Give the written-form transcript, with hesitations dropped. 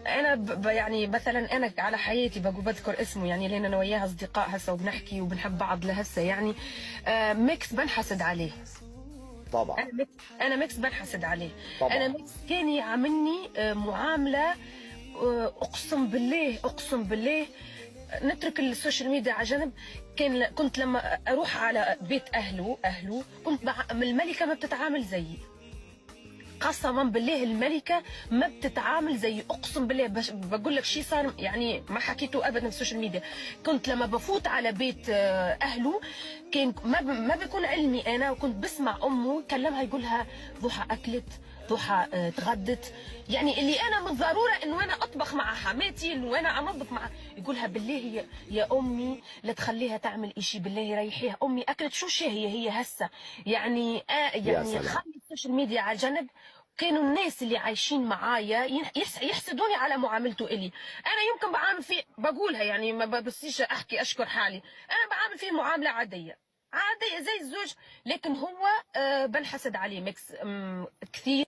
انا يعني مثلا انا على حياتي بذكر اسمه، يعني لان انا وياها اصدقاء هسه وبنحكي وبنحب بعض لهسه يعني. ميكس بنحسد عليه. طبعا. انا ميكس بنحسد عليه. انا طبعا. ميكس كان يعاملني معامله، اقسم بالله اقسم بالله. نترك السوشيال ميديا على جنب. كنت لما اروح على بيت اهله كنت مع الملكه ما بتتعامل زيي. قسما بالله الملكه ما بتتعامل زي، اقسم بالله بقول لك شيء صار يعني ما حكيته ابدا في السوشيال ميديا. كنت لما بفوت على بيت اهله كان ما بيكون علمي انا، وكنت بسمع امه كلمها يقولها ضحى اكلت، ضحى تغدت. يعني اللي انا من ضروره انه انا اطبخ مع حماتي، انه انا انظف مع، يقولها بالله يا امي لا تخليها تعمل اشي، بالله ريحيها، امي اكلت شو شي هي هسه. يعني يا يعني سلام. خلي السوشيال ميديا على جنب. كانوا الناس اللي عايشين معايا يحسدوني على معاملته إلي. انا يمكن بعامل فيه، بقولها يعني ما بصيش احكي اشكر حالي، انا بعامل فيه معامله عاديه عاديه زي الزوج. لكن هو بنحسد عليه ميكس كثير.